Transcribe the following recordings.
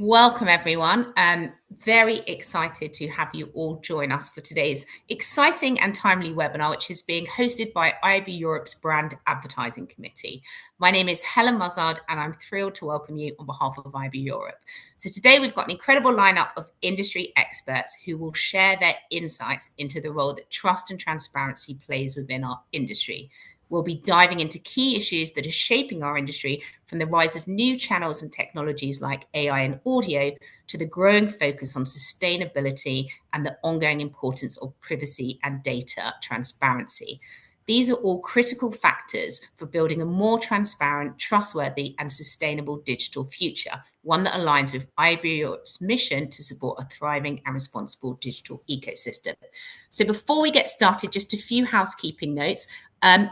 Welcome, everyone. Very excited to have you all join us for today's exciting and timely webinar, which is being hosted by IAB Europe's Brand Advertising Committee. My name is Helen Muzzard, and I'm thrilled to welcome you on behalf of IAB Europe. So today we've got an incredible lineup of industry experts who will share their insights into the role that trust and transparency plays within our industry. We'll be diving into key issues that are shaping our industry, from the rise of new channels and technologies like AI and audio to the growing focus on sustainability and the ongoing importance of privacy and data transparency. These are all critical factors for building a more transparent, trustworthy, and sustainable digital future, one that aligns with IAB Europe's mission to support a thriving and responsible digital ecosystem. So before we get started, just a few housekeeping notes.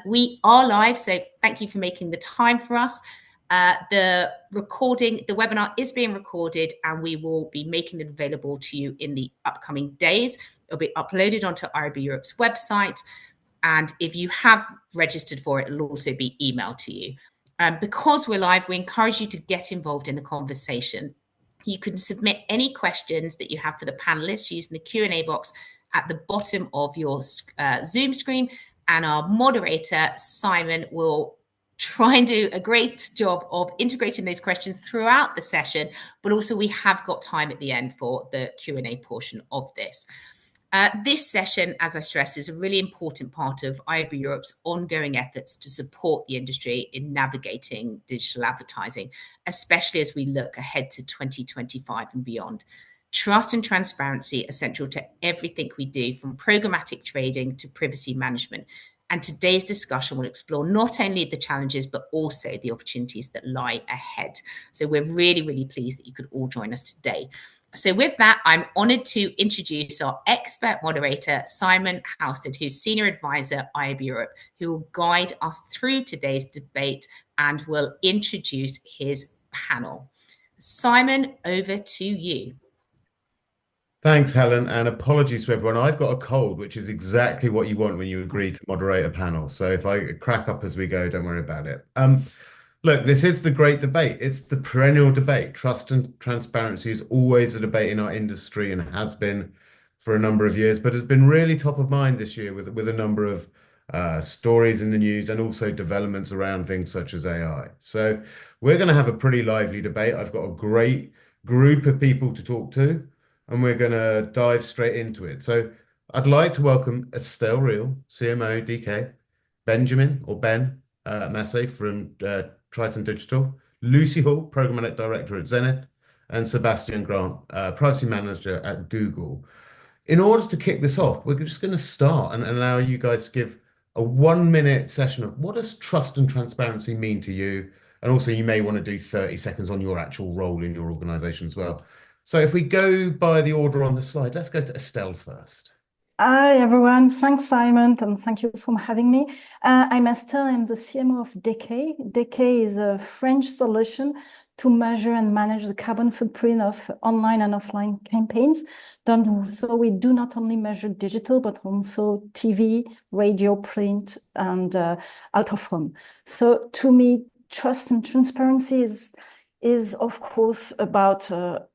We are live, so thank you for making the time for us. The webinar is being recorded, and we will be making it available to you in the upcoming days. It'll be uploaded onto IAB Europe's website, and if you have registered for it, it'll also be emailed to you. Because we're live, we encourage you to get involved in the conversation. You can submit any questions that you have for the panelists using the Q&A box at the bottom of your Zoom screen, and our moderator, Simon, will try and do a great job of integrating those questions throughout the session, but also we have got time at the end for the Q&A portion of this. This session, as I stressed, is a really important part of IAB Europe's ongoing efforts to support the industry in navigating digital advertising, especially as we look ahead to 2025 and beyond. Trust and transparency are central to everything we do, from programmatic trading to privacy management. And today's discussion will explore not only the challenges, but also the opportunities that lie ahead. So we're really, really pleased that you could all join us today. So with that, I'm honoured to introduce our expert moderator, Simon Housted, who's Senior Advisor, IAB Europe, who will guide us through today's debate and will introduce his panel. Simon, over to you. Thanks, Helen, and apologies to everyone. I've got a cold, which is exactly what you want when you agree to moderate a panel. So if I crack up as we go, don't worry about it. Look, this is the great debate. It's the perennial debate. Trust and transparency is always a debate in our industry and has been for a number of years, but has been really top of mind this year with a number of stories in the news and also developments around things such as AI. So we're going to have a pretty lively debate. I've got a great group of people to talk to, and we're going to dive straight into it. So I'd like to welcome Estelle Reel, CMO, DK, Benjamin or Ben Massey from Triton Digital, Lucy Hall, Programmatic Director at Zenith, and Sebastian Grant, Privacy Manager at Google. In order to kick this off, we're just going to start and allow you guys to give a 1-minute session of what does trust and transparency mean to you? And also you may want to do 30 seconds on your actual role in your organization as well. So if we go by the order on the slide, let's go to Estelle first. Hi, everyone. Thanks, Simon, and thank you for having me. I'm Estelle. I'm the CMO of DK. DK is a French solution to measure and manage the carbon footprint of online and offline campaigns. So we do not only measure digital, but also TV, radio, print, and out of home. So to me, trust and transparency is of course about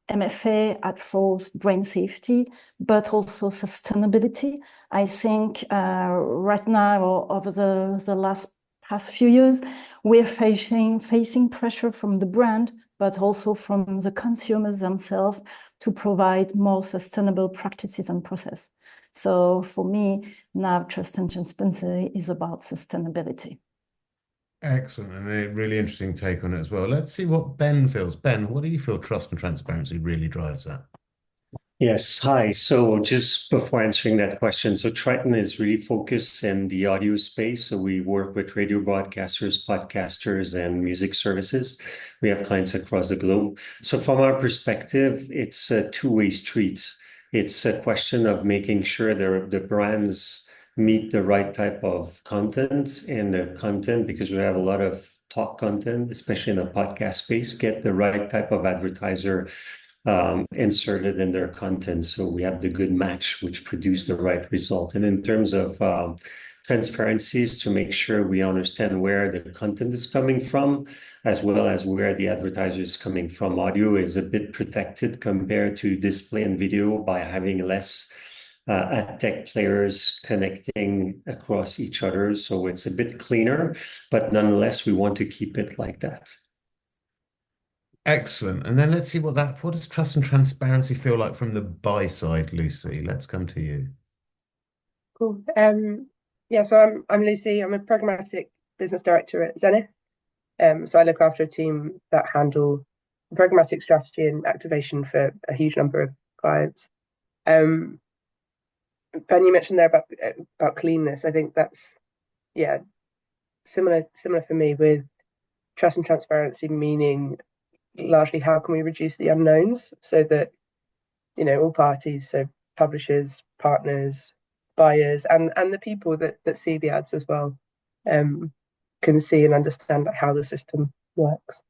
MFA at first, brain safety, but also sustainability. I think right now, or over the past few years, we're facing pressure from the brand, but also from the consumers themselves to provide more sustainable practices and process. So for me, now trust and transparency is about sustainability. Excellent, and a really interesting take on it as well. Let's see what Ben feels. Ben, what do you feel trust and transparency really drives at? Yes, hi. So just before answering that question, so Triton is really focused in the audio space. So we work with radio broadcasters, podcasters, and music services. We have clients across the globe. So from our perspective, it's a two-way street. It's a question of making sure the brands meet the right type of content, and the content, because we have a lot of talk content, especially in the podcast space, get the right type of advertiser inserted in their content. So we have the good match, which produce the right result. And in terms of transparencies to make sure we understand where the content is coming from, as well as where the advertiser is coming from. Audio is a bit protected compared to display and video by having less ad tech players connecting across each other. So it's a bit cleaner, but nonetheless, we want to keep it like that. Excellent. And then let's see what does trust and transparency feel like from the buy side, Lucy? Let's come to you. Cool. Yeah, so I'm Lucy. I'm a programmatic business director at Zenith. So I look after a team that handle programmatic strategy and activation for a huge number of clients. Ben, you mentioned there about cleanness. I think that's similar for me with trust and transparency, meaning largely how can we reduce the unknowns so that all parties, so publishers, partners, buyers, and the people that see the ads as well, can see and understand how the system works.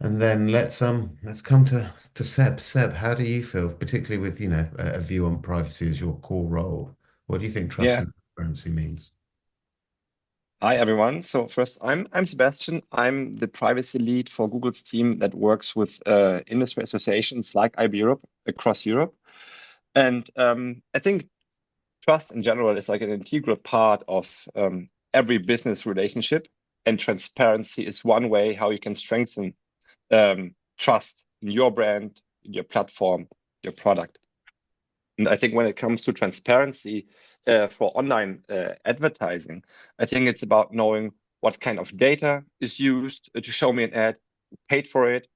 And then let's come to Seb. Seb, how do you feel, particularly with a view on privacy as your core role? What do you think trust and transparency means? Hi everyone. So first, I'm Sebastian. I'm the privacy lead for Google's team that works with industry associations like IAB Europe across Europe. And I think trust in general is like an integral part of every business relationship, and transparency is one way how you can strengthen trust in your brand, in your platform, your product. And I think when it comes to transparency for online advertising, I think it's about knowing what kind of data is used to show me an ad, who paid for it,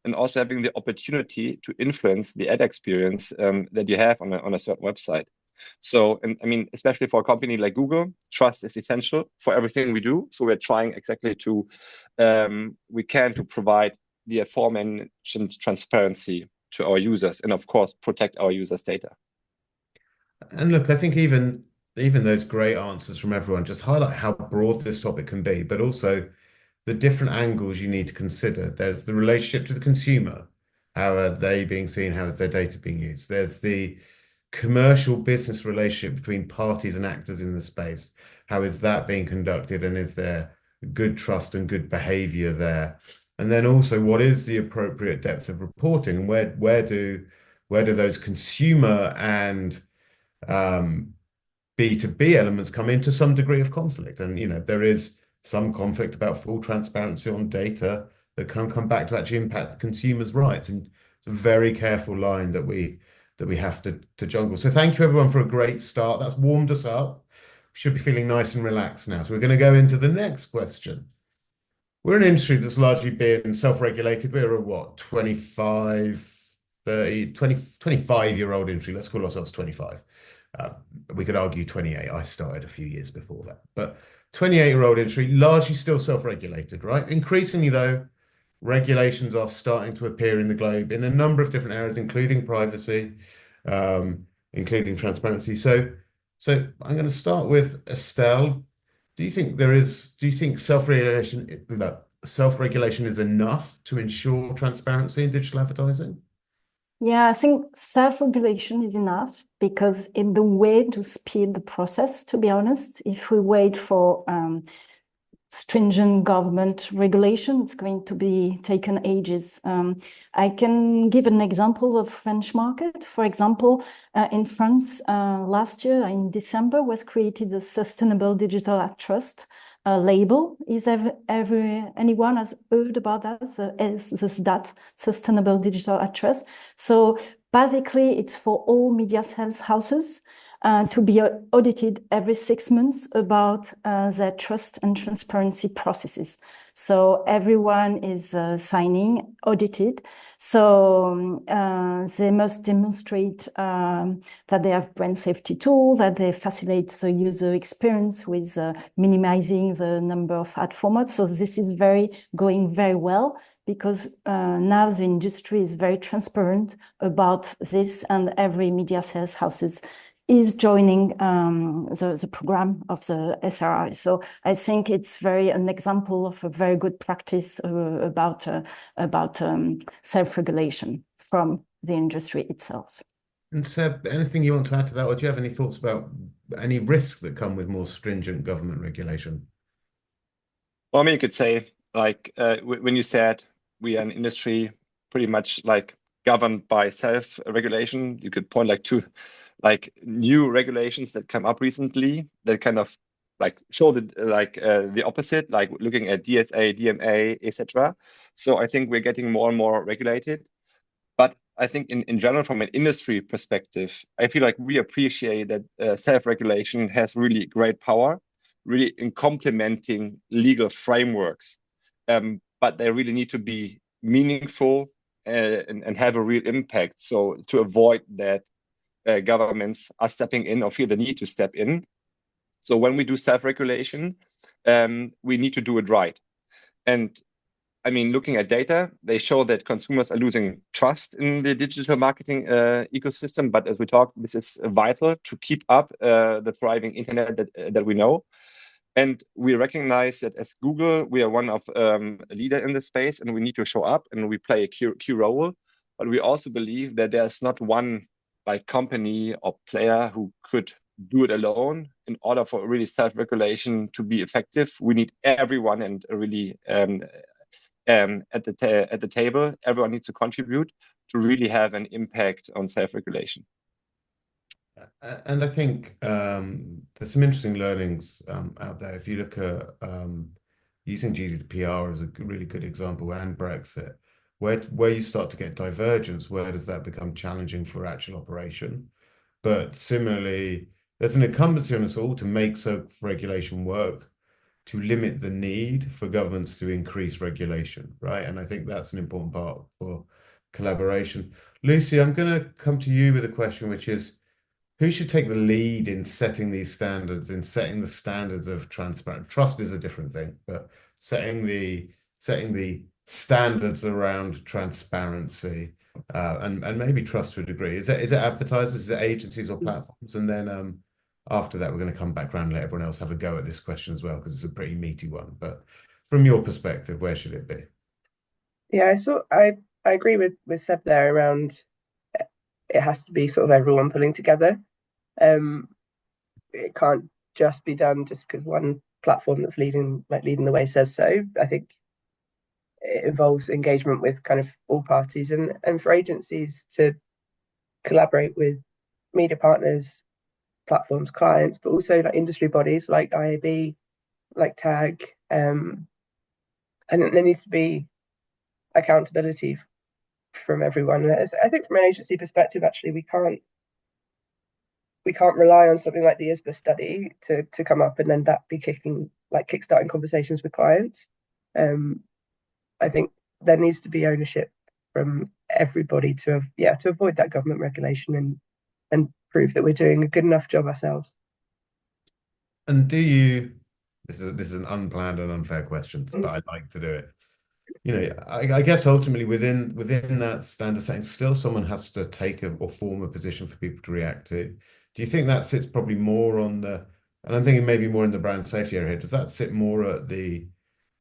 and also having the opportunity to influence the ad experience that you have on a certain website. So, and I mean, especially for a company like Google, trust is essential for everything we do. So we're trying exactly to provide the aforementioned transparency to our users, and of course protect our users' data. And look, I think even those great answers from everyone just highlight how broad this topic can be, but also the different angles you need to consider. There's the relationship to the consumer. How are they being seen? How is their data being used? There's the commercial business relationship between parties and actors in the space. How is that being conducted? And is there good trust and good behavior there? And then also, what is the appropriate depth of reporting? And where do those consumer and B2B elements come into some degree of conflict? And there is some conflict about full transparency on data that can come back to actually impact the consumer's rights. And it's a very careful line that we have to juggle. So thank you everyone for a great start. That's warmed us up. We should be feeling nice and relaxed now. So we're going to go into the next question. We're an industry that's largely been self-regulated. We're a 25-year-old industry. Let's call ourselves 25. We could argue 28. I started a few years before that. But 28-year-old industry, largely still self-regulated, right? Increasingly, though, regulations are starting to appear in the globe in a number of different areas, including privacy, including transparency. So I'm going to start with Estelle. Do you think self-regulation is enough to ensure transparency in digital advertising? Yeah, I think self-regulation is enough because it's the way to speed the process, to be honest. If we wait for stringent government regulation, it's going to be taken ages. I can give an example of French market. For example, in France, last year in December was created a Sustainable Digital Ad Trust label. Is anyone has heard about that? That Sustainable Digital Ad Trust. So basically, it's for all media sales houses to be audited every 6 months about their trust and transparency processes. So everyone is signing, audited. So they must demonstrate that they have brand safety tool, that they facilitate the user experience with minimizing the number of ad formats. So this is going very well because now the industry is very transparent about this, and every media sales houses is joining the program of the SRI. So I think it's an example of a very good practice about self-regulation from the industry itself. And Seb, anything you want to add to that, or do you have any thoughts about any risks that come with more stringent government regulation? Well, I mean, you could say, like, when you said we are an industry pretty much like governed by self-regulation, you could point like to like new regulations that come up recently that kind of like show the opposite, like looking at DSA, DMA, etc. So I think we're getting more and more regulated. But I think in general, from an industry perspective, I feel like we appreciate that self-regulation has really great power, really in complementing legal frameworks. But they really need to be meaningful and have a real impact. So to avoid that governments are stepping in or feel the need to step in. So when we do self-regulation, we need to do it right. And I mean, looking at data, they show that consumers are losing trust in the digital marketing ecosystem. But as we talked, this is vital to keep up the thriving internet that we know. And we recognize that as Google, we are one of a leader in this space, and we need to show up and we play a key role. But we also believe that there's not one like company or player who could do it alone. In order for really self-regulation to be effective, we need everyone and really at the table. Everyone needs to contribute to really have an impact on self-regulation. And I think there's some interesting learnings out there. If you look at using GDPR as a really good example, and Brexit, where you start to get divergence, where does that become challenging for actual operation? But similarly, there's an incumbency on us all to make self-regulation work, to limit the need for governments to increase regulation, right? And I think that's an important part for collaboration. Lucy, I'm going to come to you with a question, which is, who should take the lead in setting these standards, in setting the standards of transparent? Trust is a different thing, but setting the standards around transparency and maybe trust to a degree. Is it advertisers, is it agencies or platforms? And then after that, we're going to come back around and let everyone else have a go at this question as well, because it's a pretty meaty one. But from your perspective, where should it be? Yeah, so I agree with Seb there around it has to be sort of everyone pulling together. It can't just be done just because one platform that's leading the way says so. I think it involves engagement with kind of all parties and for agencies to collaborate with media partners, platforms, clients, but also like industry bodies like IAB, like TAG. And there needs to be accountability from everyone. I think from an agency perspective, actually, we can't rely on something like the ISBA study to come up and then that be kickstarting conversations with clients. I think there needs to be ownership from everybody to avoid that government regulation and prove that we're doing a good enough job ourselves. And do you, this is an unplanned and unfair question, but I'd like to do it. You know, I guess ultimately within that standard setting, still someone has to take or form a position for people to react to. Do you think that sits probably more on and I'm thinking maybe more in the brand safety area, does that sit more at the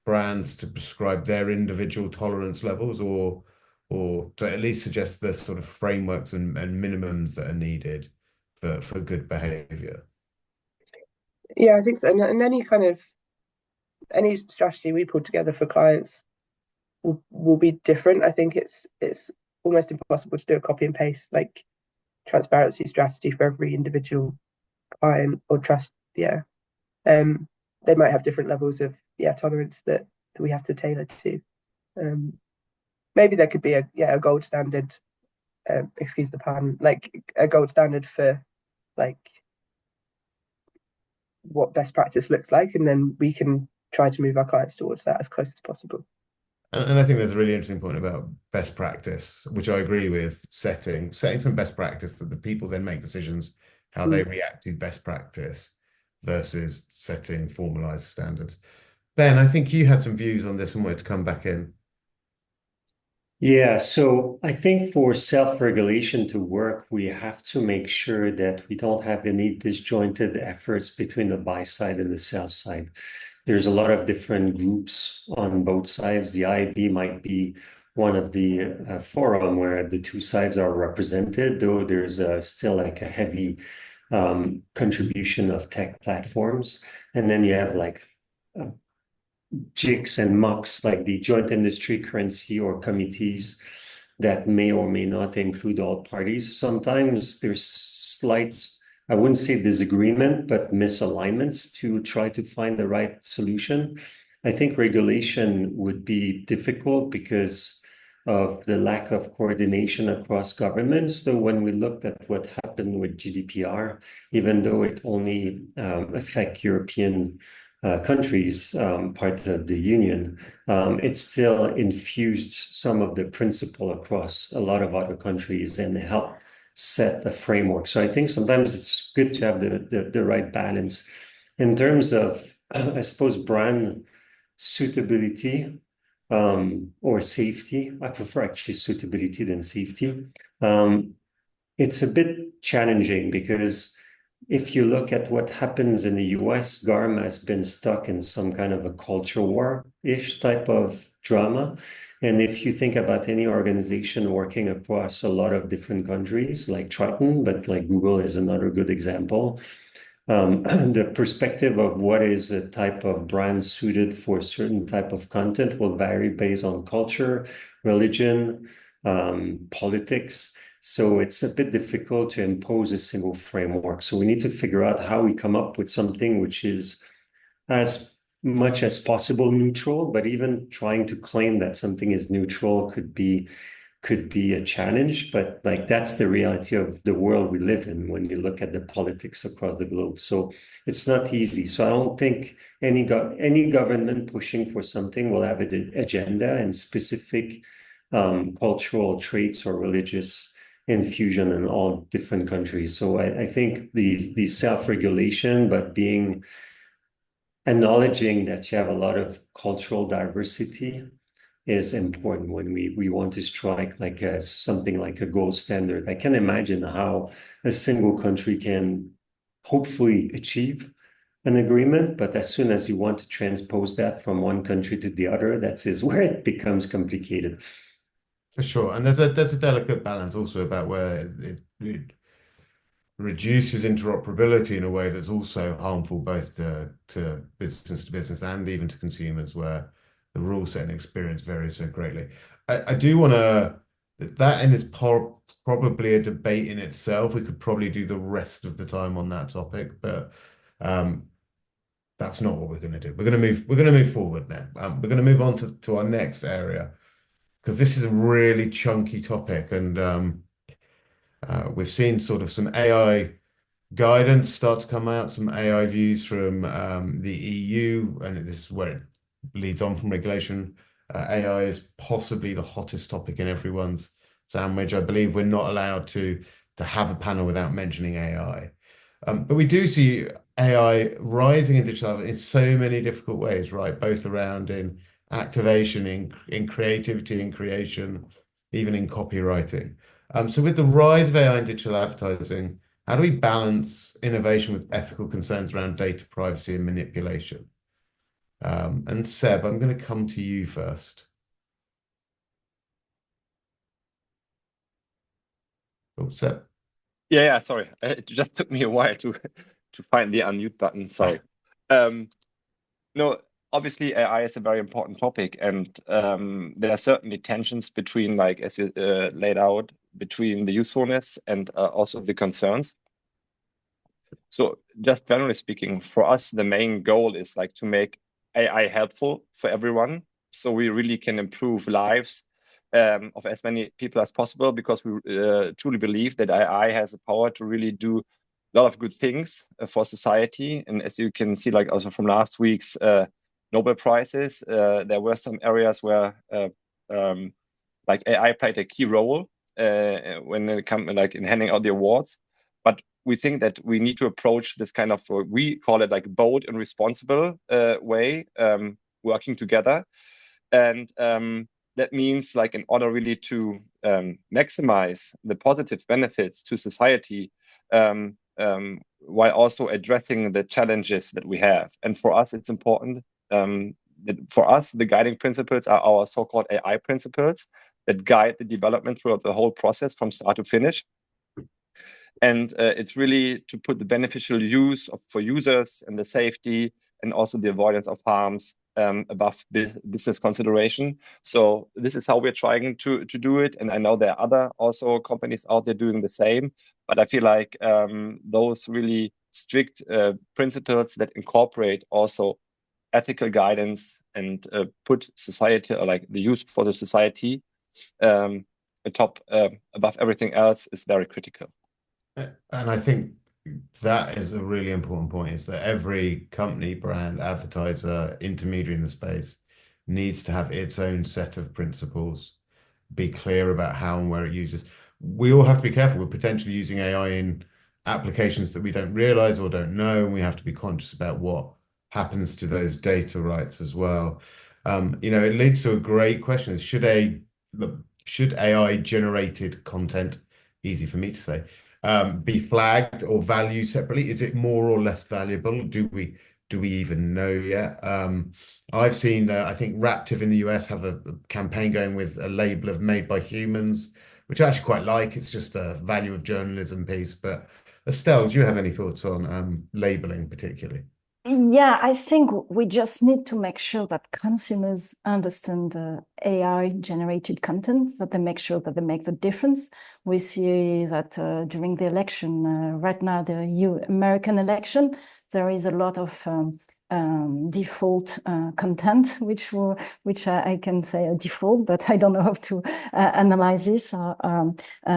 brands to prescribe their individual tolerance levels or to at least suggest the sort of frameworks and minimums that are needed for good behavior? Yeah, I think so. And any strategy we put together for clients will be different. I think it's almost impossible to do a copy and paste like transparency strategy for every individual client or trust. Yeah. They might have different levels of tolerance that we have to tailor to. Maybe there could be a gold standard, excuse the pun, like a gold standard for like what best practice looks like, and then we can try to move our clients towards that as close as possible. And I think there's a really interesting point about best practice, which I agree with, setting some best practice that the people then make decisions how they react to best practice versus setting formalized standards. Ben, I think you had some views on this and wanted to come back in. Yeah, so I think for self-regulation to work, we have to make sure that we don't have any disjointed efforts between the buy side and the sell side. There's a lot of different groups on both sides. The IAB might be one of the forum where the two sides are represented, though there's still like a heavy contribution of tech platforms. And then you have like JICs and MOCs, like the joint industry currency or committees that may or may not include all parties. Sometimes there's slight, I wouldn't say disagreement, but misalignments to try to find the right solution. I think regulation would be difficult because of the lack of coordination across governments. Though when we looked at what happened with GDPR, even though it only affect European countries, part of the union, it still infused some of the principle across a lot of other countries and helped set a framework. So I think sometimes it's good to have the right balance. In terms of, I suppose, brand suitability or safety, I prefer actually suitability than safety. It's a bit challenging because if you look at what happens in the US, GARM has been stuck in some kind of a culture war-ish type of drama. And if you think about any organization working across a lot of different countries, like Triton, but like Google is another good example, the perspective of what is a type of brand suited for a certain type of content will vary based on culture, religion, politics. So it's a bit difficult to impose a single framework. So we need to figure out how we come up with something which is as much as possible neutral, but even trying to claim that something is neutral could be a challenge, but like that's the reality of the world we live in when you look at the politics across the globe. So it's not easy. So I don't think any government pushing for something will have an agenda and specific cultural traits or religious infusion in all different countries. So I think the self-regulation, but acknowledging that you have a lot of cultural diversity is important when we want to strike like something like a gold standard. I can imagine how a single country can hopefully achieve an agreement, but as soon as you want to transpose that from one country to the other, that is where it becomes complicated. For sure. And there's a delicate balance also about where it reduces interoperability in a way that's also harmful both to business and even to consumers, where the rule setting experience varies so greatly. I do want to, that and it's probably a debate in itself. We could probably do the rest of the time on that topic, but that's not what we're going to do. We're going to move forward now. We're going to move on to our next area because this is a really chunky topic, and we've seen sort of some AI guidance start to come out, some AI views from the EU, and this is where it leads on from regulation. AI is possibly the hottest topic in everyone's sandwich. I believe we're not allowed to have a panel without mentioning AI. But we do see AI rising in digital in so many difficult ways, right? Both around in activation, in creativity and creation, even in copywriting. So with the rise of AI in digital advertising, how do we balance innovation with ethical concerns around data privacy and manipulation? And Seb, I'm going to come to you first. Oh, Seb. Yeah, sorry. It just took me a while to find the unmute button. Sorry. No, obviously AI is a very important topic, and there are certainly tensions between, like as you laid out, between the usefulness and also the concerns. So just generally speaking, for us, the main goal is like to make AI helpful for everyone, so we really can improve lives of as many people as possible, because we truly believe that AI has the power to really do a lot of good things for society. And as you can see, like also from last week's Nobel Prizes, there were some areas where like AI played a key role when it comes like in handing out the awards. But we think that we need to approach this kind of, we call it like bold and responsible way, working together. And that means, like, in order really to maximize the positive benefits to society, while also addressing the challenges that we have. And for us, it's important for us, the guiding principles are our so-called AI principles that guide the development throughout the whole process from start to finish. And it's really to put the beneficial use for users and the safety and also the avoidance of harms above business consideration. So this is how we're trying to do it. And I know there are other also companies out there doing the same, but I feel like those really strict principles that incorporate also ethical guidance and put society, or like the use for the society atop above everything else, is very critical. And I think that is a really important point, is that every company, brand, advertiser, intermediary in the space needs to have its own set of principles, be clear about how and where it uses. We all have to be careful. We're potentially using AI in applications that we don't realize or don't know, and we have to be conscious about what happens to those data rights as well. It leads to a great question: is should AI generated content, easy for me to say, be flagged or valued separately? Is it more or less valuable? Do we even know yet? I've seen, I think Raptive in the US have a campaign going with a label of made by humans, which I actually quite like. It's just a value of journalism piece. But Estelle, do you have any thoughts on labeling particularly? Yeah, I think we just need to make sure that consumers understand the AI generated content, that they make sure that they make the difference. We see that during the election, right now, the American election, there is a lot of default content, which I can say a default, but I don't know how to analyze this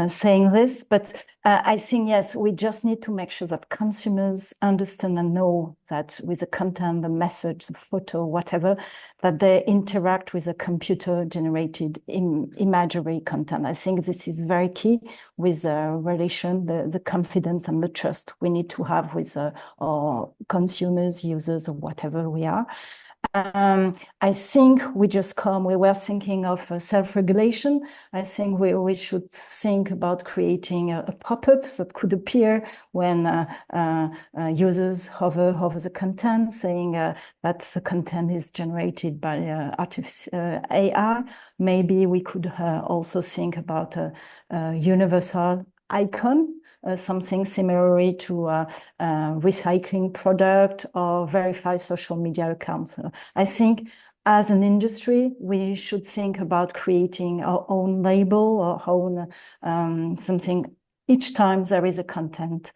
saying this. But I think, yes, we just need to make sure that consumers understand and know that with the content, the message, the photo, whatever, that they interact with a computer-generated imagery content. I think this is very key with relation, the confidence and the trust we need to have with our consumers, users, or whatever we are. I think we were thinking of self-regulation. I think we should think about creating a pop-up that could appear when users hover over the content, saying that the content is generated by artificial AI. Maybe we could also think about a universal icon, something similarly to recycling product or verified social media accounts. I think as an industry, we should think about creating our own label or own something each time there is a content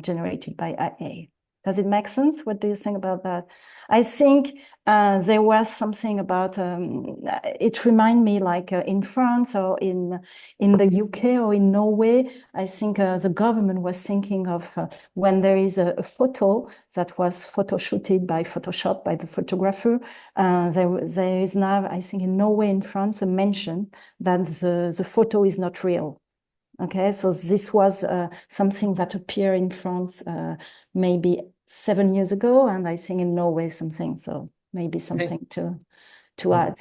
generated by AI. Does it make sense? What do you think about that? I think there was something about, it remind me like in France or in the UK or in Norway, I think the government was thinking of when there is a photo that was photoshooted by Photoshop by the photographer, there is now, I think in Norway and France, a mention that the photo is not real. Okay, so this was something that appeared in France maybe 7 years ago, and I think in Norway something, so maybe something to add.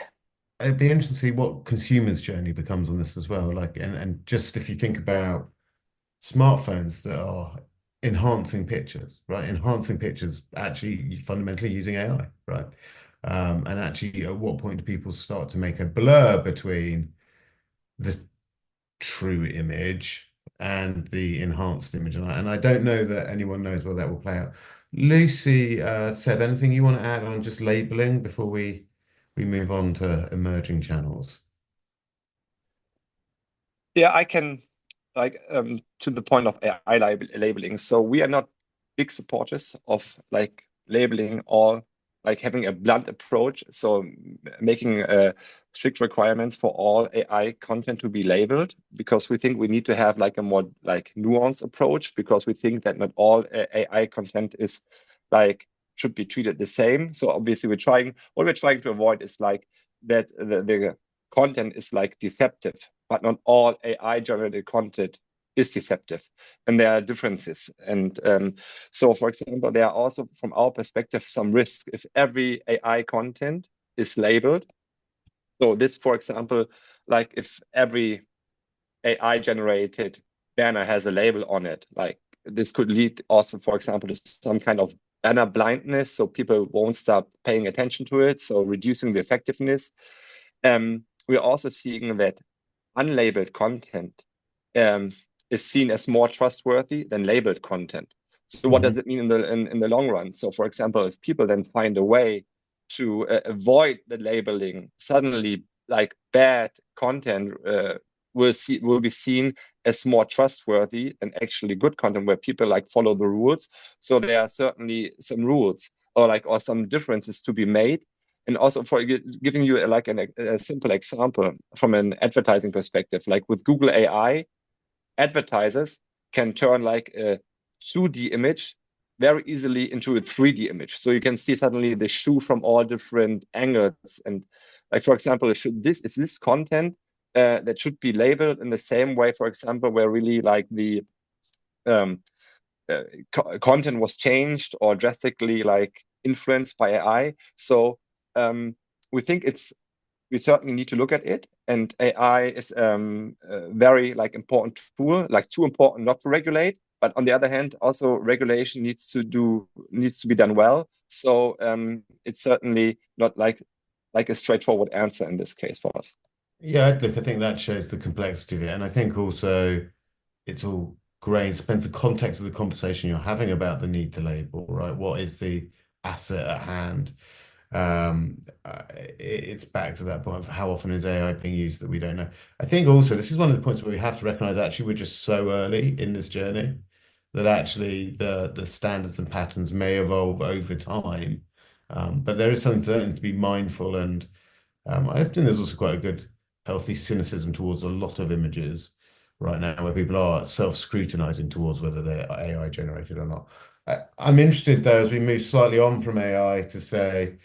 It'd be interesting to see what consumers' journey becomes on this as well. Like, and just if you think about smartphones that are enhancing pictures, right? Enhancing pictures actually fundamentally using AI, right? And actually, at what point do people start to make a blur between the true image and the enhanced image? And I don't know that anyone knows where that will play out. Lucy, Seb, anything you want to add on just labeling before we move on to emerging channels? Yeah, I can, like, to the point of AI labeling. So we are not big supporters of like labeling or like having a blunt approach. So making strict requirements for all AI content to be labeled, because we think we need to have like a more like nuanced approach, because we think that not all AI content is like should be treated the same. So obviously what we're trying to avoid is like that the content is like deceptive, but not all AI generated content is deceptive, and there are differences. And so, for example, there are also, from our perspective, some risks if every AI content is labeled. So this, for example, like if every AI generated banner has a label on it, like this could lead also, for example, to some kind of banner blindness, so people won't stop paying attention to it, so reducing the effectiveness. We're also seeing that unlabeled content is seen as more trustworthy than labeled content. So what does it mean in the long run? So for example, if people then find a way to avoid the labeling, suddenly like bad content will be seen as more trustworthy and actually good content where people like follow the rules. So there are certainly some rules or some differences to be made. And also for giving you like a simple example from an advertising perspective, like with Google AI, advertisers can turn like a 2D image very easily into a 3D image. So you can see suddenly the shoe from all different angles. And like, for example, is this content that should be labeled in the same way, for example, where really like the content was changed or drastically like influenced by AI. So we think we certainly need to look at it, and AI is a very like important tool, like too important not to regulate. But on the other hand, also regulation needs to be done well. So it's certainly not like a straightforward answer in this case for us. Yeah, look, I think that shows the complexity of it. And I think also it's all great. It depends the context of the conversation you're having about the need to label, right? What is the asset at hand? It's back to that point of how often is AI being used that we don't know. I think also this is one of the points where we have to recognize actually we're just so early in this journey that actually the standards and patterns may evolve over time. But there is something to be mindful, and I think there's also quite a good healthy cynicism towards a lot of images right now where people are self-scrutinizing towards whether they're AI generated or not. I'm interested though, as we move slightly on from AI to say,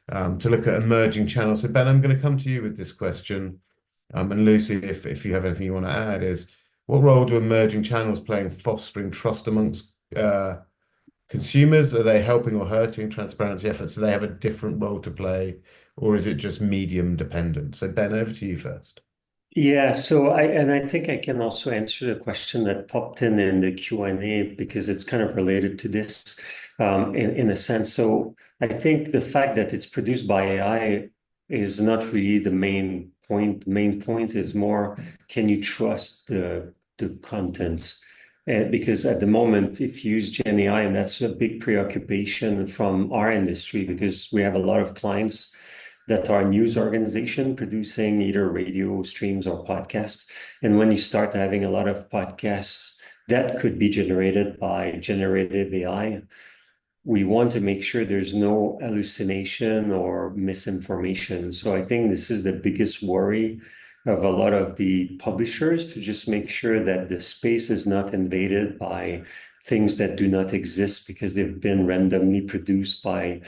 to look at emerging channels. So Ben, I'm going to come to you with this question. And Lucy, if you have anything you want to add, is what role do emerging channels play in fostering trust amongst consumers? Are they helping or hurting transparency efforts? Do they have a different role to play, or is it just medium dependent? So Ben, over to you first. Yeah, so I think I can also answer the question that popped in the Q&A because it's kind of related to this in a sense. So I think the fact that it's produced by AI is not really the main point. The main point is more, can you trust the content? Because at the moment, if you use Gen AI, and that's a big preoccupation from our industry, because we have a lot of clients that are news organization producing either radio streams or podcasts. And when you start having a lot of podcasts that could be generated by generative AI, we want to make sure there's no hallucination or misinformation. So I think this is the biggest worry of a lot of the publishers, to just make sure that the space is not invaded by things that do not exist because they've been randomly produced by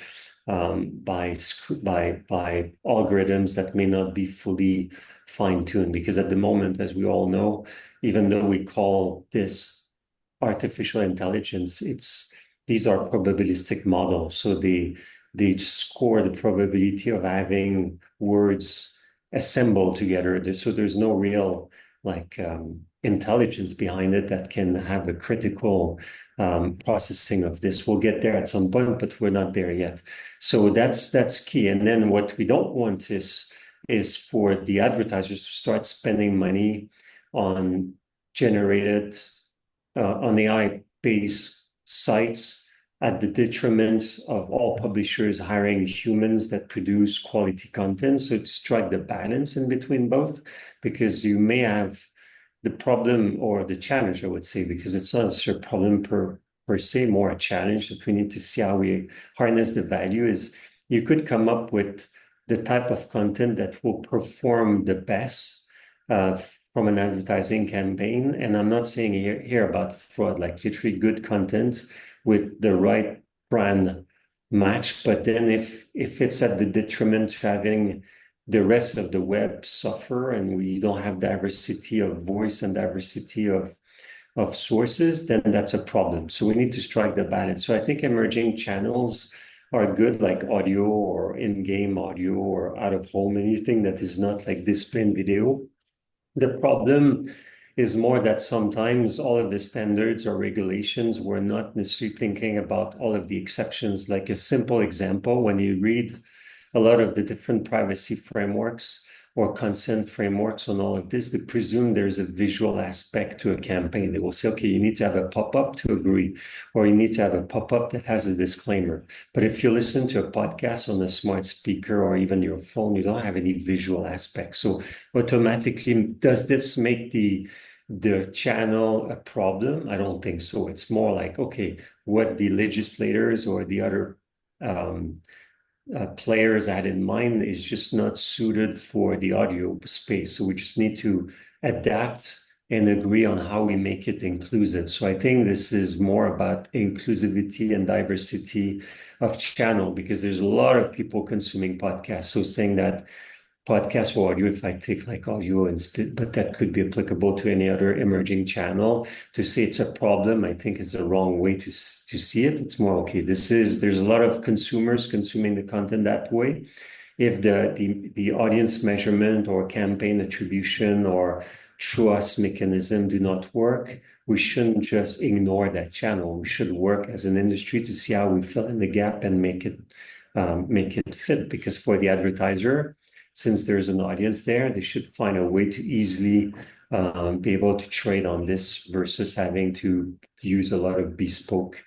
algorithms that may not be fully fine-tuned. Because at the moment, as we all know, even though we call this artificial intelligence, these are probabilistic models. So they score the probability of having words assembled together. So there's no real intelligence behind it that can have a critical processing of this. We'll get there at some point, but we're not there yet. So that's key. And then what we don't want is for the advertisers to start spending money on generated on AI-based sites at the detriment of all publishers hiring humans that produce quality content. So to strike the balance in between both, because you may have the problem or the challenge, I would say, because it's not a problem per se, more a challenge that we need to see how we harness the value, is you could come up with the type of content that will perform the best from an advertising campaign. And I'm not saying here about fraud, like literally good content with the right brand match. But then if it's at the detriment to having the rest of the web suffer and we don't have diversity of voice and diversity of sources, then that's a problem. So we need to strike the balance. So I think emerging channels are good, like audio or in-game audio or out of home, anything that is not like display and video. The problem is more that sometimes all of the standards or regulations, we're not necessarily thinking about all of the exceptions. Like a simple example, when you read a lot of the different privacy frameworks or consent frameworks on all of this, they presume there's a visual aspect to a campaign. They will say, okay, you need to have a pop-up to agree, or you need to have a pop-up that has a disclaimer. But if you listen to a podcast on a smart speaker or even your phone, you don't have any visual aspect. So automatically, does this make the channel a problem? I don't think so. It's more like, okay, what the legislators or the other players had in mind is just not suited for the audio space. So we just need to adapt and agree on how we make it inclusive. So I think this is more about inclusivity and diversity of channel, because there's a lot of people consuming podcasts. So saying that podcast or audio, if I take like audio and split, but that could be applicable to any other emerging channel, to say it's a problem, I think is the wrong way to see it. It's more, okay, there's a lot of consumers consuming the content that way. If the audience measurement or campaign attribution or trust mechanism do not work, we shouldn't just ignore that channel. We should work as an industry to see how we fill in the gap and make it fit. Because for the advertiser, since there's an audience there, they should find a way to easily be able to trade on this versus having to use a lot of bespoke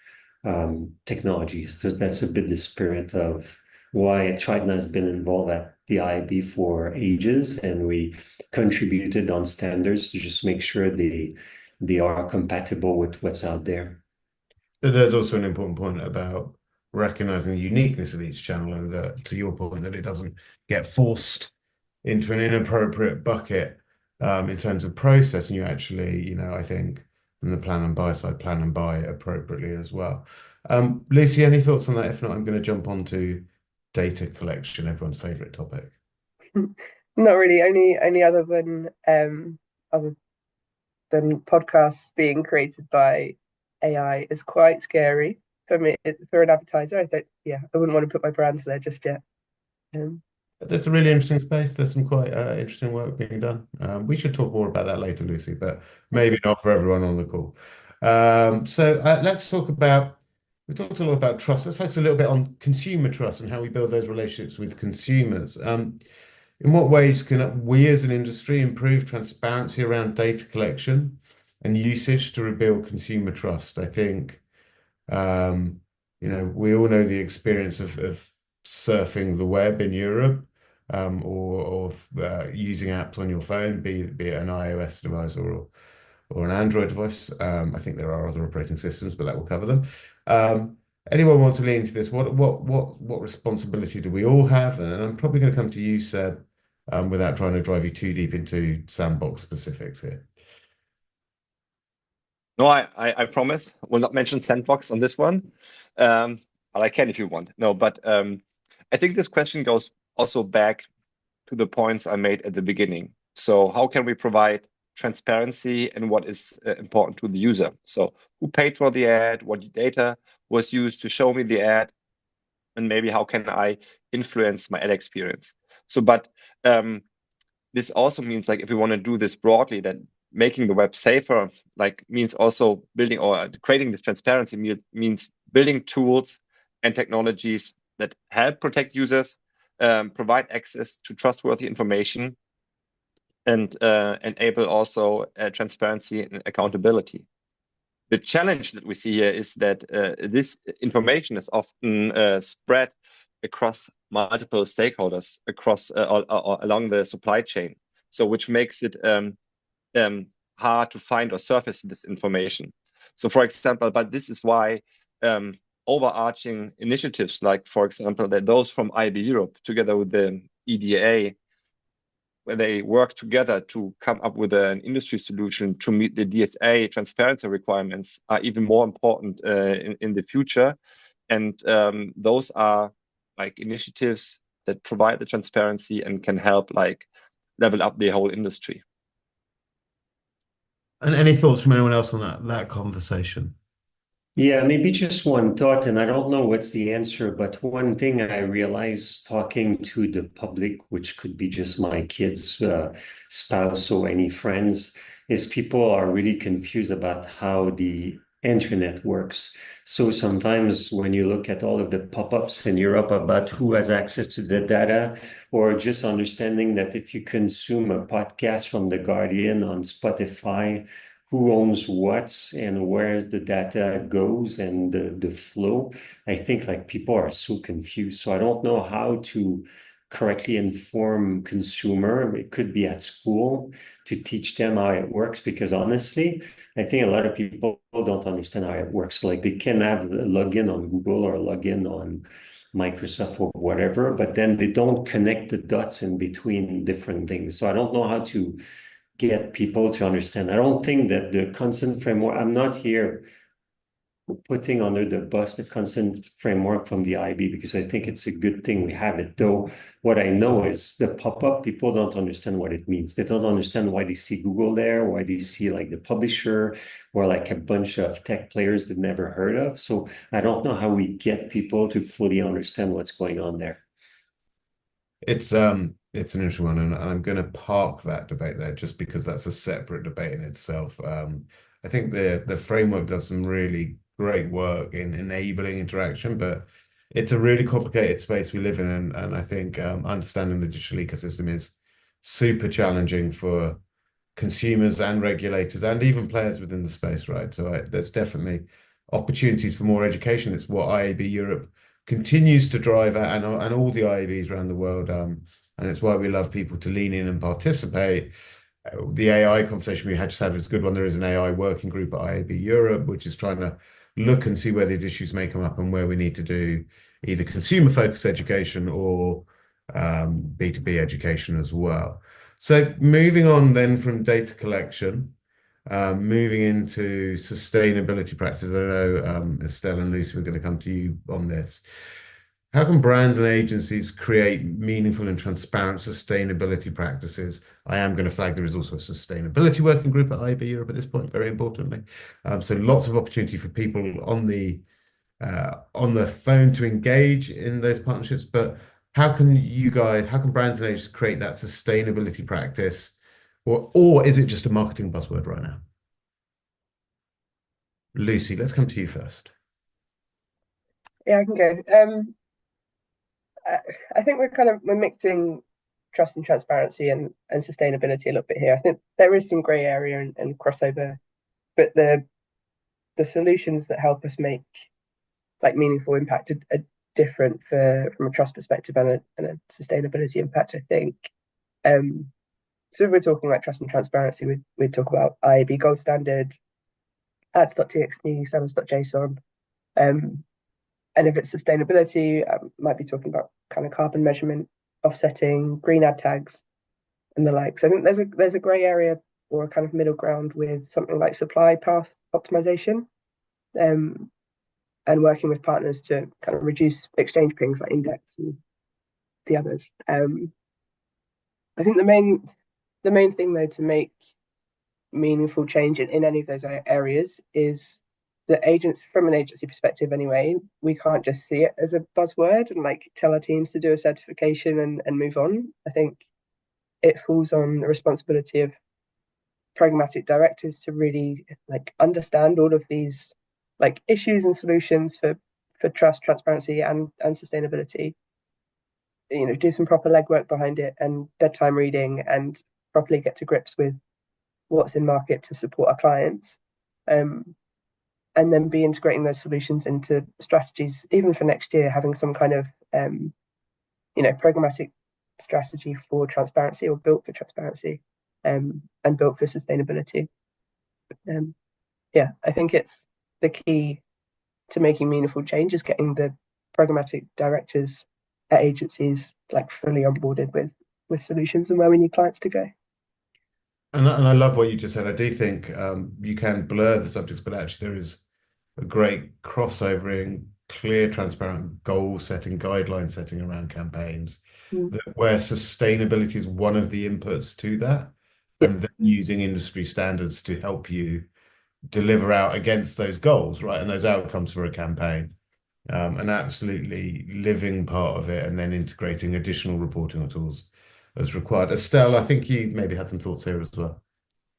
technologies. So that's a bit the spirit of why Triton has been involved at the IAB for ages, and we contributed on standards to just make sure they are compatible with what's out there. There's also an important point about recognizing the uniqueness of each channel, and that, to your point, that it doesn't get forced into an inappropriate bucket in terms of process, and you actually, I think from the plan and buy side, plan and buy appropriately as well. Lucy, any thoughts on that? If not, I'm going to jump on to data collection, everyone's favorite topic. Not really. Only other than podcasts being created by AI is quite scary for me, for an advertiser. I wouldn't want to put my brands there just yet. That's a really interesting space. There's some quite interesting work being done. We should talk more about that later, Lucy, but maybe not for everyone on the call. So let's talk about, we talked a lot about trust. Let's focus a little bit on consumer trust and how we build those relationships with consumers. In what ways can we as an industry improve transparency around data collection and usage to rebuild consumer trust? I think, we all know the experience of surfing the web in Europe, or using apps on your phone, be it an iOS device or an Android device. I think there are other operating systems, but that will cover them. Anyone want to lean into this? What responsibility do we all have? And I'm probably going to come to you, Seb, without trying to drive you too deep into sandbox specifics here. No, I promise we'll not mention sandbox on this one. Well, I can if you want. No, but I think this question goes also back to the points I made at the beginning. So how can we provide transparency and what is important to the user? So who paid for the ad, what data was used to show me the ad, and maybe how can I influence my ad experience? So, but this also means, like, if we want to do this broadly, that making the web safer, like, means also building or creating this transparency means building tools and technologies that help protect users, provide access to trustworthy information, and enable also transparency and accountability. The challenge that we see here is that this information is often spread across multiple stakeholders across along the supply chain, so which makes it hard to find or surface this information. So, for example, but this is why overarching initiatives, like, for example, that those from IAB Europe together with the EDA, where they work together to come up with an industry solution to meet the DSA transparency requirements, are even more important in the future. And those are like initiatives that provide the transparency and can help like level up the whole industry. And any thoughts from anyone else on that conversation? Yeah, maybe just one thought, and I don't know what's the answer, but one thing I realized talking to the public, which could be just my kids' spouse or any friends, is people are really confused about how the internet works. So sometimes when you look at all of the pop-ups in Europe about who has access to the data, or just understanding that if you consume a podcast from The Guardian on Spotify, who owns what and where the data goes and the flow, I think like people are so confused. So I don't know how to correctly inform consumer. It could be at school to teach them how it works, because honestly, I think a lot of people don't understand how it works. Like they can have a login on Google or a login on Microsoft or whatever, but then they don't connect the dots in between different things. So I don't know how to get people to understand. I don't think that the consent framework, I'm not here putting under the bus the consent framework from the IAB, because I think it's a good thing we have it. Though what I know is the pop-up, people don't understand what it means. They don't understand why they see Google there, why they see like the publisher or like a bunch of tech players they've never heard of. So I don't know how we get people to fully understand what's going on there. It's an interesting one, and I'm going to park that debate there just because that's a separate debate in itself. I think the framework does some really great work in enabling interaction, but it's a really complicated space we live in, and I think understanding the digital ecosystem is super challenging for consumers and regulators and even players within the space, right? So there's definitely opportunities for more education. It's what IAB Europe continues to drive at, and all the IABs around the world. And it's why we love people to lean in and participate. The AI conversation we had just had was a good one. There is an AI working group at IAB Europe, which is trying to look and see where these issues may come up and where we need to do either consumer focused education or B2B education as well. So moving on then from data collection, moving into sustainability practices. I know Estelle and Lucy, we're going to come to you on this. How can brands and agencies create meaningful and transparent sustainability practices? I am going to flag there is also a sustainability working group at IAB Europe at this point, very importantly. So lots of opportunity for people on the phone to engage in those partnerships. But how can brands and agencies create that sustainability practice, or is it just a marketing buzzword right now? Lucy, let's come to you first. Yeah, I can go. I think we're mixing trust and transparency and sustainability a little bit here. I think there is some grey area and crossover, but the solutions that help us make like meaningful impact are different from a trust perspective and a sustainability impact, I think. So if we're talking like trust and transparency, we'd talk about IAB gold standard, ads.txt, sellers.json. And if it's sustainability, I might be talking about kind of carbon measurement, offsetting, green ad tags, and the like. So I think there's a grey area or a kind of middle ground with something like supply path optimization, and working with partners to kind of reduce exchange pings like index and the others. I think the main thing though to make meaningful change in any of those areas is that agents, from an agency perspective anyway, we can't just see it as a buzzword and like tell our teams to do a certification and move on. I think it falls on the responsibility of pragmatic directors to really like understand all of these like issues and solutions for trust, transparency, and sustainability. You know, do some proper legwork behind it and bedtime reading and properly get to grips with what's in market to support our clients. And then be integrating those solutions into strategies, even for next year, having some kind of, programmatic strategy for transparency or built for transparency, and built for sustainability. I think it's the key to making meaningful change is getting the programmatic directors at agencies like fully onboarded with solutions and where we need clients to go. And I love what you just said. I do think you can blur the subjects, but actually there is a great crossover in clear, transparent goal setting, guideline setting around campaigns, where sustainability is one of the inputs to that, and then using industry standards to help you deliver out against those goals, right? And those outcomes for a campaign. And absolutely living part of it and then integrating additional reporting tools as required. Estelle, I think you maybe had some thoughts here as well.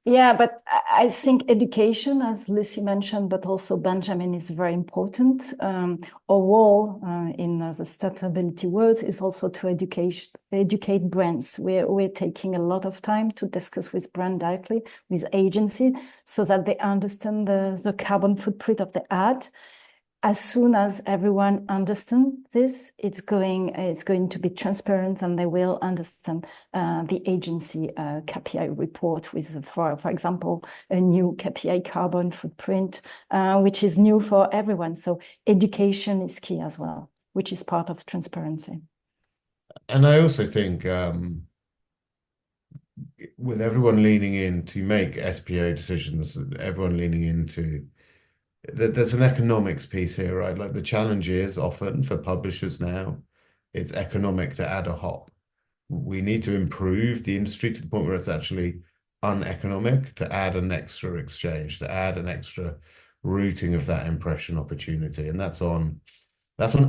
Yeah, but I think education, as Lucy mentioned, but also Benjamin, is very important. Our role in the sustainability world is also to educate brands. We're taking a lot of time to discuss with brand directly, with agency, so that they understand the carbon footprint of the ad. As soon as everyone understands this, it's going to be transparent, and they will understand the agency KPI report with, for example, a new KPI carbon footprint, which is new for everyone. So education is key as well, which is part of transparency. And I also think with everyone leaning in to make SPO decisions, everyone leaning into there's an economics piece here, right? Like the challenge is often for publishers now, it's economic to add a hop. We need to improve the industry to the point where it's actually uneconomic to add an extra exchange, to add an extra routing of that impression opportunity. And that's on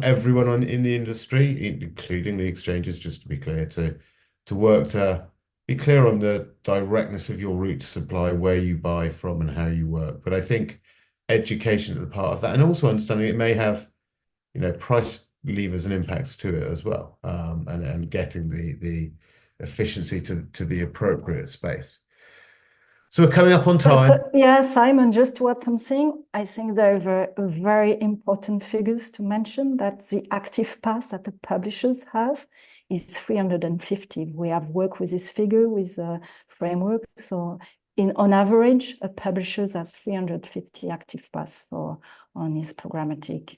everyone in the industry, including the exchanges, just to be clear, to work to be clear on the directness of your route to supply, where you buy from and how you work. But I think education at the part of that, and also understanding it may have, price levers and impacts to it as well, and getting the efficiency to the appropriate space. So we're coming up on time. Yeah, Simon, just to add something, I think there are very important figures to mention, that the active pass that the publishers have is 350. We have worked with this figure with a framework. So on average, a publisher has 350 active pass on his programmatic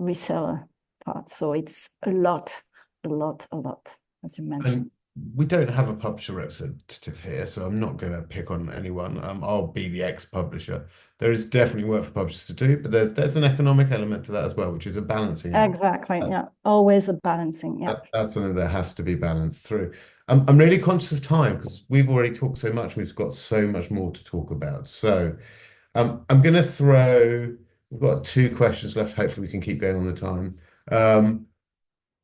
reseller part. So it's a lot, as you mentioned. We don't have a publisher representative here, so I'm not going to pick on anyone. I'll be the ex-publisher. There is definitely work for publishers to do, but there's an economic element to that as well, which is a balancing act. Exactly, yeah. Always a balancing, yeah. That's something that has to be balanced through. I'm really conscious of time because we've already talked so much. We've got so much more to talk about. So I'm going to we've got 2 questions left. Hopefully we can keep going on the time.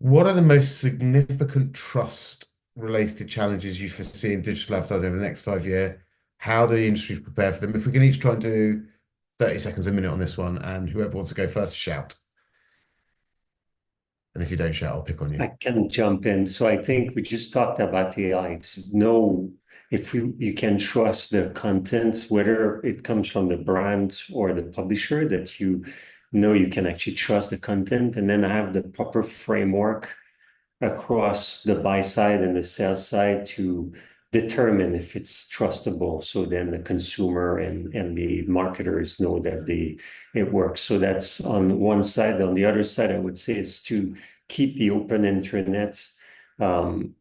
What are the most significant trust-related challenges you foresee in digital advertising over the next 5 years? How do the industries prepare for them? If we can each try and do 30 seconds, a minute on this one, and whoever wants to go first, shout. And if you don't shout, I'll pick on you. I can jump in. So I think we just talked about AI. To know if you can trust the content, whether it comes from the brand or the publisher, that you can actually trust the content, and then have the proper framework across the buy side and the sell side to determine if it's trustable. So then the consumer and the marketers know that it works. So that's on one side. On the other side, I would say, is to keep the open internet in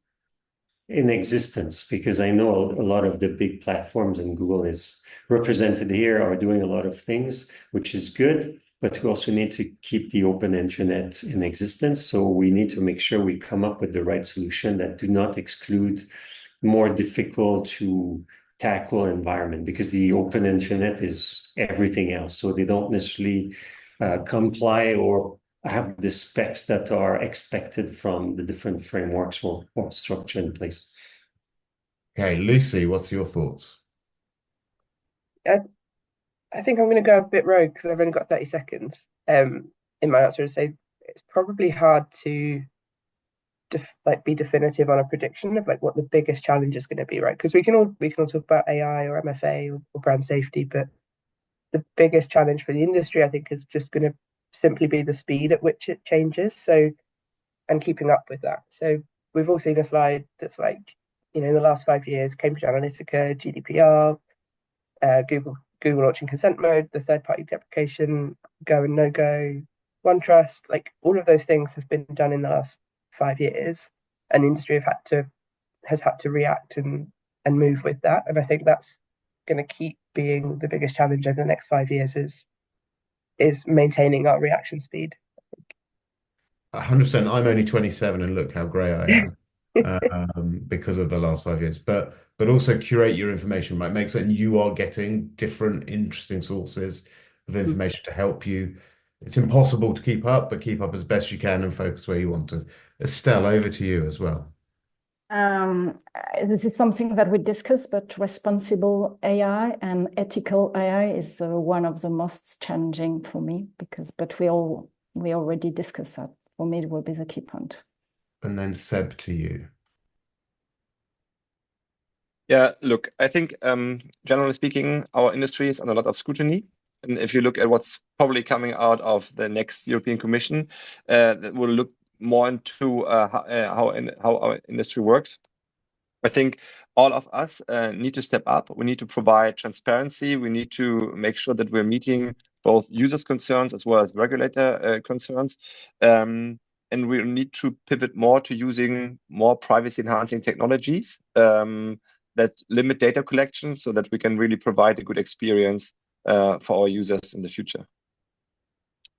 existence, because I know a lot of the big platforms, and Google is represented here, are doing a lot of things, which is good. But we also need to keep the open internet in existence. So we need to make sure we come up with the right solution that do not exclude more difficult to tackle environment, because the open internet is everything else. So they don't necessarily comply or have the specs that are expected from the different frameworks or structure in place. Okay, Lucy, what's your thoughts? I think I'm going to go a bit rogue because I've only got 30 seconds in my answer, to say it's probably hard to be definitive on a prediction of what the biggest challenge is going to be, right? Because we can all talk about AI or MFA or brand safety, but the biggest challenge for the industry, I think, is just going to simply be the speed at which it changes. So, and keeping up with that. So we've all seen a slide that's in the last 5 years, Cambridge Analytica, GDPR, Google launching consent mode, the third-party deprecation, go and no-go, OneTrust, all of those things have been done in the last 5 years, and the industry has had to react and move with that. And I think that's going to keep being the biggest challenge over the next 5 years is maintaining our reaction speed. 100%. I'm only 27 and look how grey I am. Because of the last 5 years, but also curate your information, right? Make certain you are getting different interesting sources of information to help you. It's impossible to keep up, but keep up as best you can and focus where you want to. Estelle, over to you as well. This is something that we discuss, but responsible AI and ethical AI is one of the most challenging for me but we already discussed that. For me, it will be the key point. And then Seb, to you. Yeah, look, I think generally speaking, our industry is under a lot of scrutiny. And if you look at what's probably coming out of the next European Commission, that will look more into how our industry works. I think all of us need to step up. We need to provide transparency. We need to make sure that we're meeting both users' concerns as well as regulator concerns. And we need to pivot more to using more privacy-enhancing technologies that limit data collection so that we can really provide a good experience for our users in the future.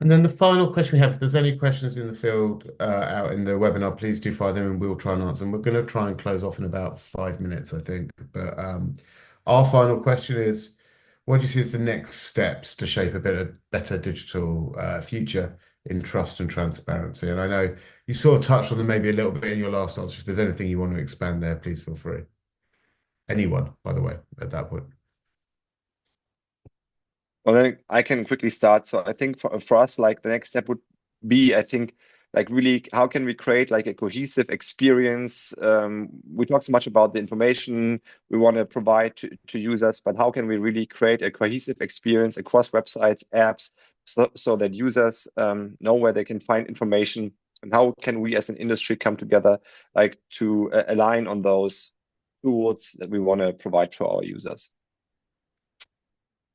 And then the final question we have, if there's any questions in the field out in the webinar, please do fire them and we'll try and answer them. We're going to try and close off in about 5 minutes, I think. But our final question is, what do you see as the next steps to shape a better digital future in trust and transparency? And I know you sort of touched on them maybe a little bit in your last answer. If there's anything you want to expand there, please feel free. Anyone, by the way, at that point. Well, then I can quickly start. So I think for us, like the next step would be, I think, like really, how can we create like a cohesive experience? We talk so much about the information we want to provide to users, but how can we really create a cohesive experience across websites, apps, so that users know where they can find information, and how can we as an industry come together like to align on those tools that we want to provide to our users?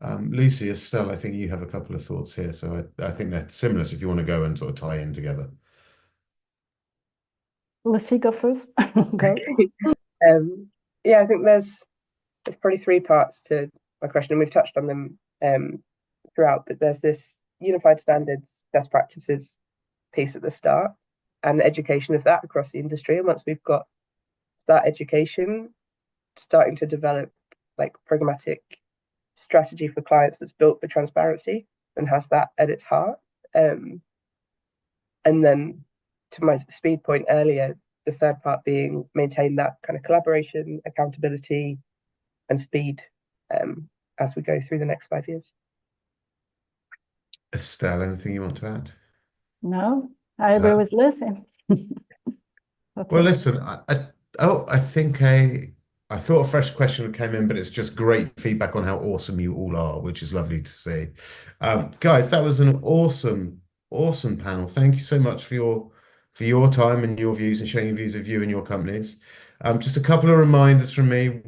Lucy, Estelle, I think you have a couple of thoughts here, so I think they're similar. So if you want to go and sort of tie in together. Lucy, go first. Go. Yeah, I think there's probably 3 parts to my question, and we've touched on them throughout. But there's this unified standards, best practices piece at the start, and the education of that across the industry. And once we've got that education, starting to develop like programmatic strategy for clients that's built for transparency and has that at its heart. And then to my speed point earlier, the third part being maintain that kind of collaboration, accountability, and speed as we go through the next 5 years. Estelle, anything you want to add? No, I agree with Lucy. Well, listen, I think I thought a fresh question came in, but it's just great feedback on how awesome you all are, which is lovely to see. Guys, that was an awesome panel. Thank you so much for your time and your views and sharing your views of you and your companies. Just a couple of reminders from me.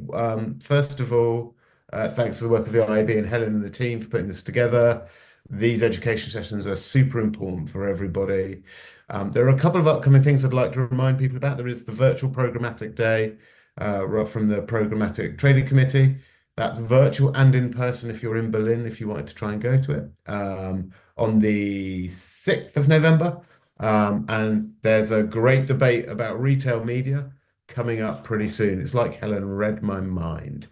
First of all, thanks to the work of the IAB and Helen and the team for putting this together. These education sessions are super important for everybody. There are a couple of upcoming things I'd like to remind people about. There is the virtual programmatic day from the Programmatic Trading Committee. That's virtual and in person if you're in Berlin, if you wanted to try and go to it, on the 6th of November. And there's a great debate about retail media coming up pretty soon. It's like Helen read my mind.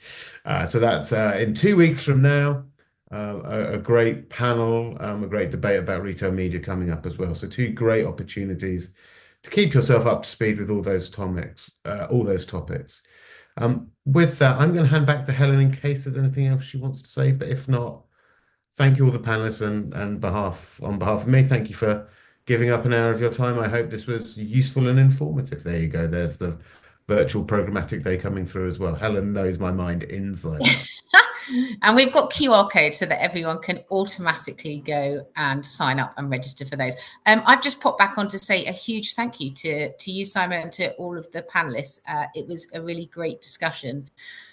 So that's in 2 weeks from now. A great panel, a great debate about retail media coming up as well. So 2 great opportunities to keep yourself up to speed with all those topics. With that, I'm going to hand back to Helen in case there's anything else she wants to say. But if not, thank you all the panelists and on behalf of me, thank you for giving up an hour of your time. I hope this was useful and informative. There you go. There's the virtual programmatic day coming through as well. Helen knows my mind inside out. And we've got QR codes so that everyone can automatically go and sign up and register for those. I've just popped back on to say a huge thank you to you, Simon, and to all of the panelists. It was a really great discussion.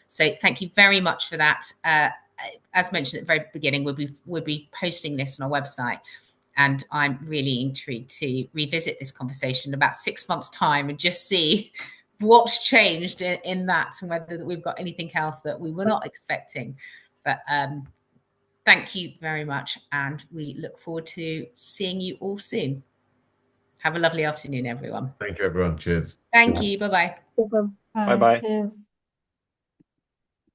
So thank you very much for that. As mentioned at the very beginning, we'll be posting this on our website. And I'm really intrigued to revisit this conversation in about 6 months' time and just see what's changed in that and whether we've got anything else that we were not expecting. But thank you very much. And we look forward to seeing you all soon. Have a lovely afternoon, everyone. Thank you, everyone. Cheers. Thank you. Bye-bye. Bye-bye. Cheers.